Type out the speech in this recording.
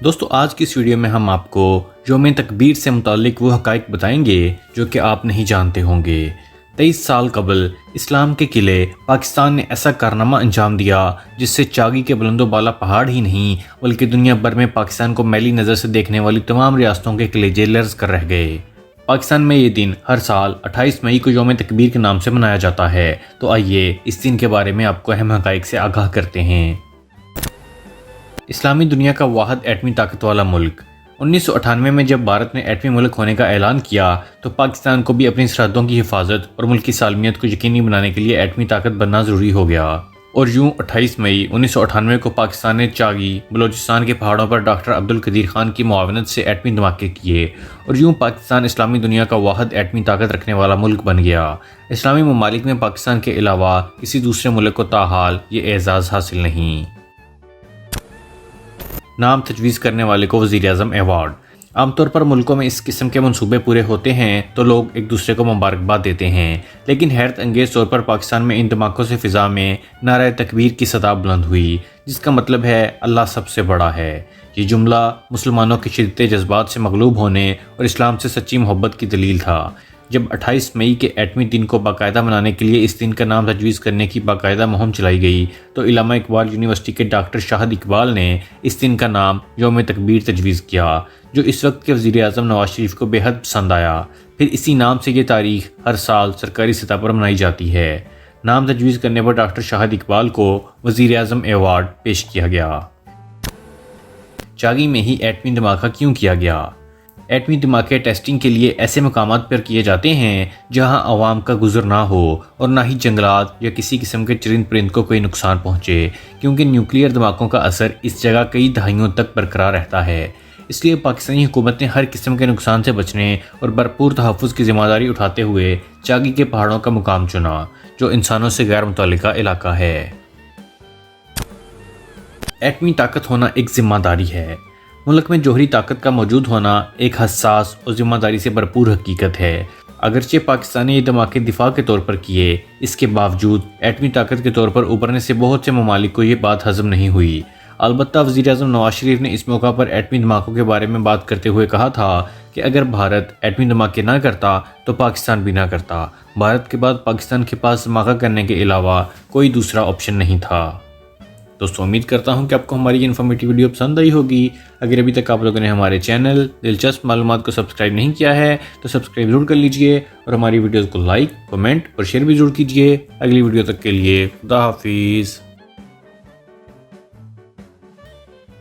دوستو آج کی اس ویڈیو میں ہم آپ کو یوم تکبیر سے متعلق وہ حقائق بتائیں گے جو کہ آپ نہیں جانتے ہوں گے۔ 23 سال قبل اسلام کے قلعے پاکستان نے ایسا کارنامہ انجام دیا جس سے چاگی کے بلند و بالا پہاڑ ہی نہیں بلکہ دنیا بھر میں پاکستان کو میلی نظر سے دیکھنے والی تمام ریاستوں کے کلیجے لرز کر رہ گئے۔ پاکستان میں یہ دن ہر سال 28 مئی کو یوم تکبیر کے نام سے منایا جاتا ہے، تو آئیے اس دن کے بارے میں آپ کو اہم حقائق سے آگاہ کرتے ہیں۔ اسلامی دنیا کا واحد ایٹمی طاقت والا ملک۔ 1998 میں جب بھارت نے ایٹمی ملک ہونے کا اعلان کیا تو پاکستان کو بھی اپنی سرحدوں کی حفاظت اور ملک کی سالمیت کو یقینی بنانے کے لیے ایٹمی طاقت بننا ضروری ہو گیا، اور یوں 28 مئی 1998 کو پاکستان نے چاگی بلوچستان کے پہاڑوں پر ڈاکٹر عبدالقدیر خان کی معاونت سے ایٹمی دھماکے کیے، اور یوں پاکستان اسلامی دنیا کا واحد ایٹمی طاقت رکھنے والا ملک بن گیا۔ اسلامی ممالک میں پاکستان کے علاوہ کسی دوسرے ملک کو تاحال یہ اعزاز حاصل نہیں۔ نام تجویز کرنے والے کو وزیر اعظم ایوارڈ۔ عام طور پر ملکوں میں اس قسم کے منصوبے پورے ہوتے ہیں تو لوگ ایک دوسرے کو مبارکباد دیتے ہیں، لیکن حیرت انگیز طور پر پاکستان میں ان دھماکوں سے فضا میں نعرہ تکبیر کی صدا بلند ہوئی، جس کا مطلب ہے اللہ سب سے بڑا ہے۔ یہ جملہ مسلمانوں کے شدید جذبات سے مغلوب ہونے اور اسلام سے سچی محبت کی دلیل تھا۔ جب 28 مئی کے ایٹمی دن کو باقاعدہ منانے کے لیے اس دن کا نام تجویز کرنے کی باقاعدہ مہم چلائی گئی تو علامہ اقبال یونیورسٹی کے ڈاکٹر شاہد اقبال نے اس دن کا نام یوم تکبیر تجویز کیا، جو اس وقت کے وزیر اعظم نواز شریف کو بے حد پسند آیا۔ پھر اسی نام سے یہ تاریخ ہر سال سرکاری سطح پر منائی جاتی ہے۔ نام تجویز کرنے پر ڈاکٹر شاہد اقبال کو وزیر اعظم ایوارڈ پیش کیا گیا۔ چاگی میں ہی ایٹمی دھماکہ کیوں کیا گیا؟ ایٹمی دھماکے ٹیسٹنگ کے لیے ایسے مقامات پر کیے جاتے ہیں جہاں عوام کا گزر نہ ہو اور نہ ہی جنگلات یا کسی قسم کے چرند پرند کو کوئی نقصان پہنچے، کیونکہ نیوکلیئر دھماکوں کا اثر اس جگہ کئی دہائیوں تک برقرار رہتا ہے۔ اس لیے پاکستانی حکومت نے ہر قسم کے نقصان سے بچنے اور بھرپور تحفظ کی ذمہ داری اٹھاتے ہوئے چاگی کے پہاڑوں کا مقام چنا، جو انسانوں سے غیر متعلقہ علاقہ ہے۔ ایٹمی طاقت ہونا ایک ذمہ داری ہے۔ ملک میں جوہری طاقت کا موجود ہونا ایک حساس اور ذمہ داری سے بھرپور حقیقت ہے۔ اگرچہ پاکستان نے یہ دھماکے دفاع کے طور پر کیے، اس کے باوجود ایٹمی طاقت کے طور پر ابھرنے سے بہت سے ممالک کو یہ بات ہضم نہیں ہوئی۔ البتہ وزیر اعظم نواز شریف نے اس موقع پر ایٹمی دھماکوں کے بارے میں بات کرتے ہوئے کہا تھا کہ اگر بھارت ایٹمی دھماکے نہ کرتا تو پاکستان بھی نہ کرتا۔ بھارت کے بعد پاکستان کے پاس دھماکہ کرنے کے علاوہ کوئی دوسرا آپشن نہیں تھا۔ دوستو امید کرتا ہوں کہ آپ کو ہماری یہ انفارمیٹیو ویڈیو پسند آئی ہوگی۔ اگر ابھی تک آپ لوگوں نے ہمارے چینل دلچسپ معلومات کو سبسکرائب نہیں کیا ہے تو سبسکرائب ضرور کر لیجئے، اور ہماری ویڈیوز کو لائک، کمنٹ اور شیئر بھی ضرور کیجئے۔ اگلی ویڈیو تک کے لیے خدا حافظ۔